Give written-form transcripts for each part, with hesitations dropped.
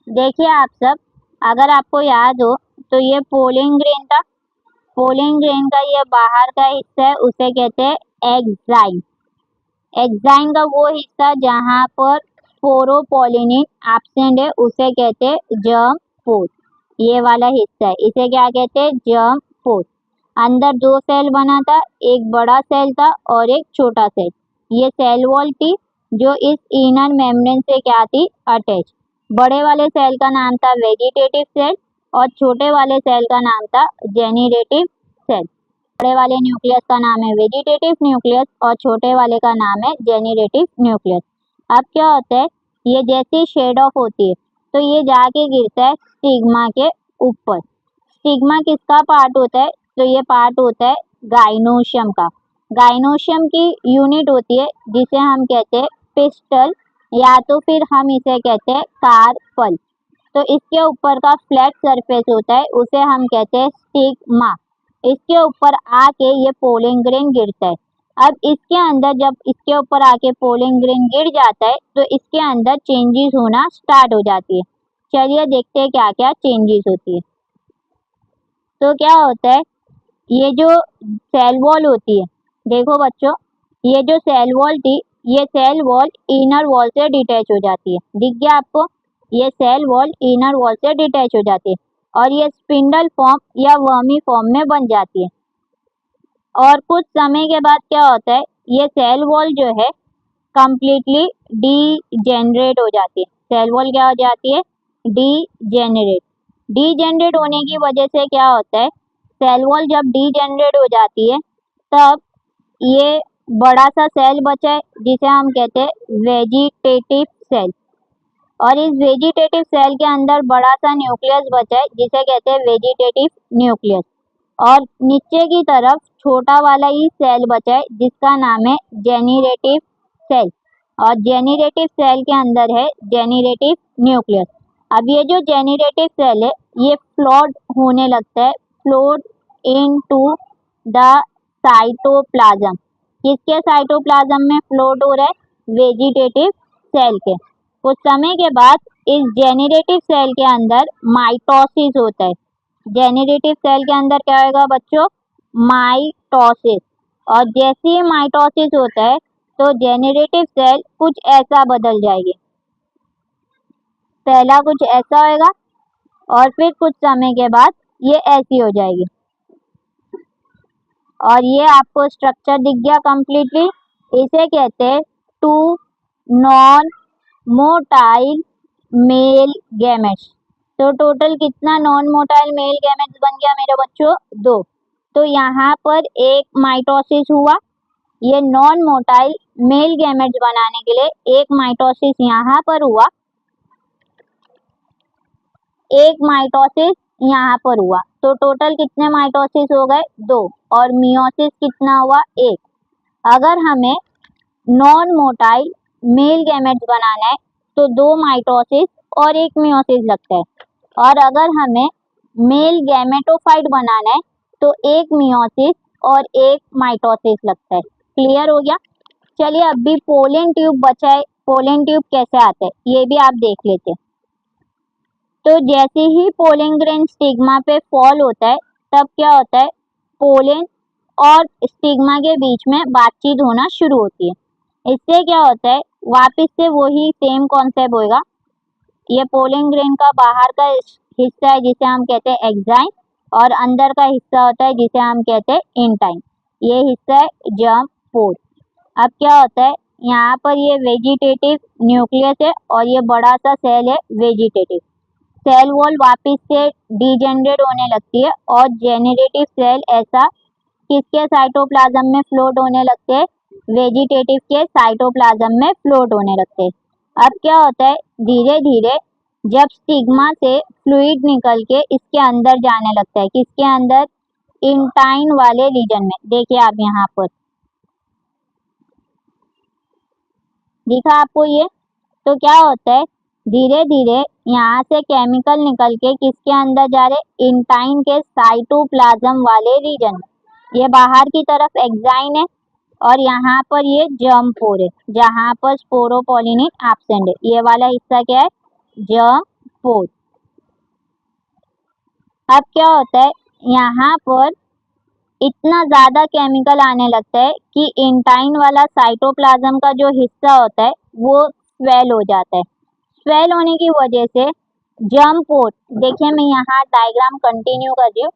देखिए आप सब, अगर आपको याद हो तो ये पोलिंग ग्रेन था। पोलिंग ग्रेन का ये बाहर का हिस्सा है, उसे कहते हैं एक्साइन। एक्साइन का वो हिस्सा जहाँ पर स्पोरोपोलिनिन एब्सेंट है उसे कहते हैं जर्म पोर। ये वाला हिस्सा है, इसे क्या कहते हैं? जर्म पोर। अंदर दो सेल बना था, एक बड़ा सेल था और एक छोटा सेल। ये सेल वॉल थी जो इस इनर मेम्ब्रेन से क्या थी? अटैच। बड़े वाले सेल का नाम था वेजिटेटिव सेल और छोटे वाले सेल का नाम था जेनरेटिव सेल। बड़े वाले न्यूक्लियस का नाम है वेजिटेटिव न्यूक्लियस और छोटे वाले का नाम है जेनरेटिव न्यूक्लियस। अब क्या होता है, ये जैसी शेड ऑफ होती है तो ये जाके गिरता है स्टिग्मा के ऊपर। स्टिग्मा किसका पार्ट होता है? तो ये पार्ट होता है गाइनोशियम का। गाइनोशियम की यूनिट होती है जिसे हम कहते हैं पिस्टल, या तो फिर हम इसे कहते हैं कार्पल। तो इसके ऊपर का फ्लैट सरफेस होता है उसे हम कहते हैं स्टिग्मा। इसके ऊपर आके ये पोलिंग ग्रेन गिरता है। अब इसके अंदर जब इसके ऊपर आके पोलिंग ग्रेन गिर जाता है तो इसके अंदर चेंजेस होना स्टार्ट हो जाती है। चलिए देखते हैं क्या क्या चेंजेस होती है। तो क्या होता है, ये जो सेल वॉल होती है, देखो बच्चों, ये जो सेल वॉल थी ये सेल वॉल इनर वॉल से डिटैच हो जाती है। दिख गया आपको? ये सेल वॉल इनर वॉल से डिटैच हो जाती है और ये स्पिंडल फॉर्म या वर्मी फॉर्म में बन जाती है। और कुछ समय के बाद क्या होता है, ये सेल वॉल जो है कंप्लीटली डीजेनरेट हो जाती है। सेल वॉल क्या हो जाती है? डीजेनरेट। डीजेनरेट होने की वजह से क्या होता है, सेल वॉल जब डीजेनरेट हो जाती है तब ये बड़ा सा सेल बचा है जिसे हम कहते हैं वेजिटेटिव सेल। और इस वेजिटेटिव सेल के अंदर बड़ा सा न्यूक्लियस बचा है जिसे कहते हैं वेजिटेटिव न्यूक्लियस। और नीचे की तरफ छोटा वाला ही सेल बचा है जिसका नाम है जेनरेटिव सेल। और जेनरेटिव सेल के अंदर है जेनरेटिव न्यूक्लियस। अब ये जो जेनरेटिव सेल है ये फ्लोट होने लगता है, फ्लोट इनटू द साइटोप्लाज्म। किसके साइटोप्लाज्म में फ्लोट हो रहा है? वेजिटेटिव सेल के। कुछ समय के बाद इस जेनरेटिव सेल के अंदर माइटोसिस होता है। जेनरेटिव सेल के अंदर क्या होगा बच्चों? माइटोसिस। और जैसे ही माइटोसिस होता है तो जेनरेटिव सेल कुछ ऐसा बदल जाएगी। पहला कुछ ऐसा होएगा और फिर कुछ समय के बाद ये ऐसी हो जाएगी। और ये आपको स्ट्रक्चर दिख गया कंप्लीटली। इसे कहते हैं two non motile male gametes. तो टोटल कितना नॉन मोटाइल मेल गैमेट्स बन गया मेरे बच्चों? 2। तो यहाँ पर एक माइटोसिस हुआ, ये नॉन मोटाइल मेल गैमेट्स बनाने के लिए एक माइटोसिस यहाँ पर हुआ, एक माइटोसिस यहाँ पर हुआ। तो टोटल कितने माइटोसिस हो गए? 2। और मियोसिस कितना हुआ? 1। अगर हमें नॉन मोटाइल मेल गैमेट्स बनाना है तो 2 माइटोसिस और 1 मियोसिस लगता है। और अगर हमें मेल गैमेटोफाइट बनाना है तो 1 मियोसिस और 1 माइटोसिस लगता है। क्लियर हो गया? चलिए अब भी पोलन ट्यूब बचा है। पोलन ट्यूब कैसे आता है ये भी आप देख लेते हैं। तो जैसे ही पोलन ग्रेन स्टिग्मा पे फॉल होता है तब क्या होता है, पोलन और स्टिग्मा के बीच में बातचीत होना शुरू होती है। इससे क्या होता है, वापस से वही सेम कॉन्सेप्ट होगा। ये पोलन ग्रेन का बाहर का हिस्सा है जिसे हम कहते हैं एक्साइन और अंदर का हिस्सा होता है जिसे हम कहते हैं इंटाइन। ये हिस्सा है जर्म पोर। अब क्या होता है, यहाँ पर ये वेजिटेटिव न्यूक्लियस है और ये बड़ा सा सेल है वेजिटेटिव। सेल वॉल वापस से डीजेनरेट होने लगती है और जेनरेटिव सेल ऐसा किसके साइटोप्लाज्म में फ्लोट होने लगते हैं? वेजिटेटिव के साइटोप्लाज्म में फ्लोट होने लगते हैं। अब क्या होता है, धीरे धीरे जब स्टिग्मा से फ्लूइड निकल के इसके अंदर जाने लगता है, किसके अंदर? इंटाइन वाले रीजन में। देखिए आप यहाँ पर दिखा आपको ये। तो क्या होता है, धीरे धीरे यहाँ से केमिकल निकल के किसके अंदर जा रहे? इंटाइन के साइटोप्लाज्म वाले रीजन। ये बाहर की तरफ एक्साइन है और यहाँ पर ये जर्म पोर है जहाँ पर स्पोरोपोलिनिन एब्सेंट है। ये वाला हिस्सा क्या है? जर्म 4। अब क्या होता है, यहाँ पर इतना ज़्यादा केमिकल आने लगता है कि इंटाइन वाला साइटोप्लाज्म का जो हिस्सा होता है वो स्वेल हो जाता है। स्वेल होने की वजह से जर्म पोर्ट, देखिए मैं यहाँ डायग्राम कंटिन्यू कर रही हूँ,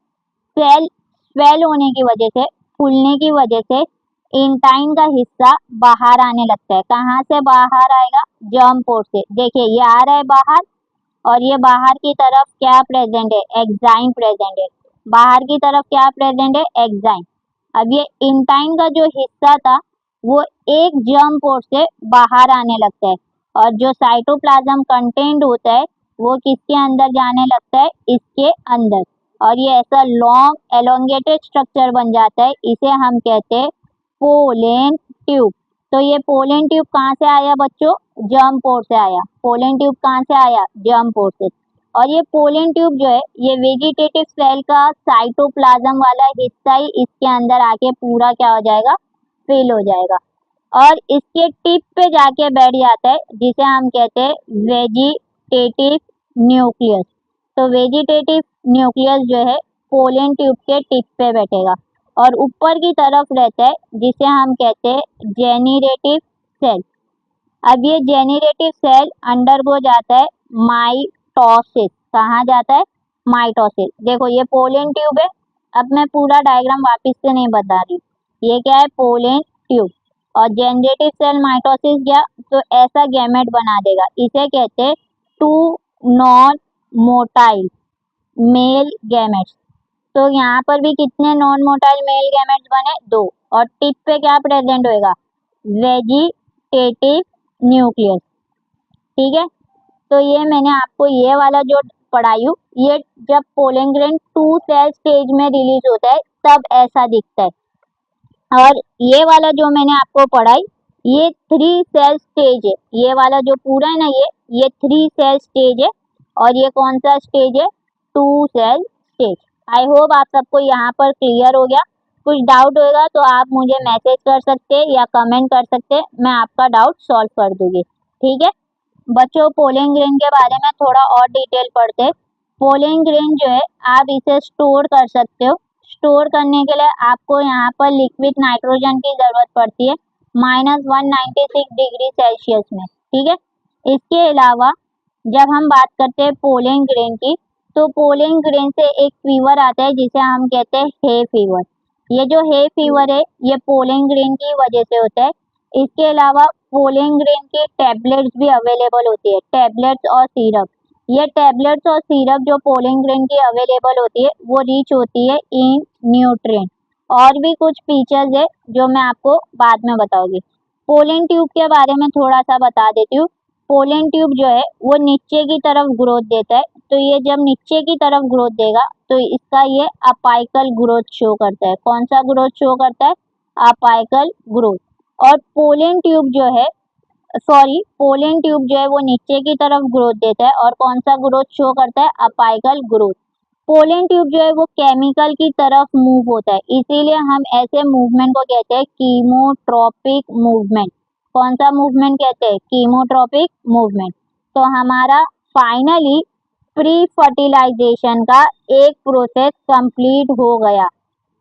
स्वेल होने की वजह से, फूलने की वजह से इंटाइन का हिस्सा बाहर आने लगता है। कहाँ से बाहर आएगा? जर्म पोर्ट से। देखिए ये आ रहा है बाहर, और ये बाहर की तरफ क्या प्रेजेंट है? एक्साइन प्रेजेंट है। बाहर की तरफ क्या प्रेजेंट है? एक्साइन। अब ये इंटाइन का जो हिस्सा था वो एक जर्म पोर्ट से बाहर आने लगता है, और जो साइटोप्लाज्म कंटेंट होता है वो किसके अंदर जाने लगता है? इसके अंदर, और ये ऐसा लॉन्ग एलोंगेटेड स्ट्रक्चर बन जाता है। इसे हम कहते हैं पोलन ट्यूब। तो ये पोलन ट्यूब कहाँ से आया बच्चों? जर्म पोर्ट से आया। पोलन ट्यूब कहाँ से आया? जर्म पोर्ट से। और ये पोलन ट्यूब जो है ये वेजिटेटिव सेल का साइटोप्लाज्म वाला हिस्सा ही इसके अंदर आके पूरा क्या हो जाएगा? फिल हो जाएगा, और इसके टिप पे जाके बैठ जाता है, जिसे हम कहते हैं वेजिटेटिव न्यूक्लियस। तो वेजिटेटिव न्यूक्लियस जो है पोलन ट्यूब के टिप पे बैठेगा, और ऊपर की तरफ रहता है जिसे हम कहते हैं जेनरेटिव सेल। अब ये जेनरेटिव सेल अंडरगो जाता है माइटोसिस। कहाँ जाता है? माइटोसिस। देखो ये पोलन ट्यूब है। अब मैं पूरा डायग्राम वापस से नहीं बता रही, ये क्या है? Pollen tube. और जेनरेटिव सेल माइटोसिस गया तो ऐसा गैमेट बना देगा, इसे कहते हैं two non motile male gametes. तो यहाँ पर भी कितने नॉन मोटाइल मेल गैमेट्स बने? 2। और टिप पे क्या प्रेजेंट होएगा? Vegetative nucleus. ठीक है, तो ये मैंने आपको ये वाला जो पढ़ाई हूँ, ये जब पोलन ग्रेन 2 सेल स्टेज में रिलीज होता है तब ऐसा दिखता है। और ये वाला जो मैंने आपको पढ़ाई ये 3 सेल स्टेज है। ये वाला जो पूरा है ना, ये 3 सेल स्टेज है, और ये कौन सा स्टेज है? 2 सेल स्टेज। आई होप आप सबको यहाँ पर क्लियर हो गया। कुछ डाउट होगा तो आप मुझे मैसेज कर सकते हैं या कमेंट कर सकते हैं, मैं आपका डाउट सॉल्व कर दूंगी। ठीक है बच्चों, पोलन ग्रेन के बारे में थोड़ा और डिटेल पढ़ते हैं। पोलन ग्रेन जो है आप इसे स्टोर कर सकते हो। स्टोर करने के लिए आपको यहाँ पर लिक्विड नाइट्रोजन की जरूरत पड़ती है -196 डिग्री सेल्सियस में। ठीक है, इसके अलावा जब हम बात करते हैं पोलन ग्रेन की, तो पोलन ग्रेन से एक फीवर आता है जिसे हम कहते हैं हे फीवर। ये जो हे फीवर है ये पोलन ग्रेन की वजह से होता है। इसके अलावा पोलन ग्रेन के टैबलेट्स भी अवेलेबल होती है, टैबलेट्स और सिरप। ये टैबलेट्स और सिरप जो पोलन ग्रेन की अवेलेबल होती है वो रिच होती है इन न्यूट्रिएंट। और भी कुछ फीचर्स है जो मैं आपको बाद में बताऊंगी। पोलन ट्यूब के बारे में थोड़ा सा बता देती हूँ। पोलन ट्यूब जो है वो नीचे की तरफ ग्रोथ देता है, तो ये जब नीचे की तरफ ग्रोथ देगा तो इसका ये अपाइकल ग्रोथ शो करता है। कौन सा ग्रोथ शो करता है? Apical growth. और पोलन ट्यूब जो है वो नीचे की तरफ ग्रोथ देता है, और कौन सा ग्रोथ शो करता है? Apical growth. पोलन ट्यूब जो है वो केमिकल की तरफ मूव होता है, इसीलिए हम ऐसे मूवमेंट को कहते हैं कीमोट्रोपिक मूवमेंट। कौन सा मूवमेंट कहते हैं? कीमोट्रोपिक मूवमेंट। तो हमारा फाइनली प्री फर्टिलाइजेशन का एक प्रोसेस कंप्लीट हो गया।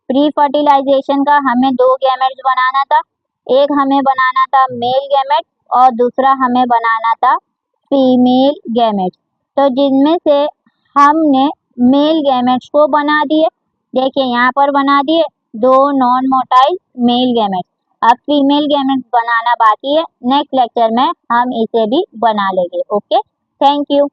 प्री फर्टिलाइजेशन का हमें 2 गैमेट्स बनाना था, एक हमें बनाना था मेल गैमेट और दूसरा हमें बनाना था फीमेल गैमेट्स। तो जिनमें से हमने मेल गैमेट्स को बना दिए, देखिए यहाँ पर बना दिए 2 नॉन मोटाइल मेल गैमेट्स। अब फीमेल गैमेट्स बनाना बाकी है, नेक्स्ट लेक्चर में हम इसे भी बना लेंगे। Okay, thank you.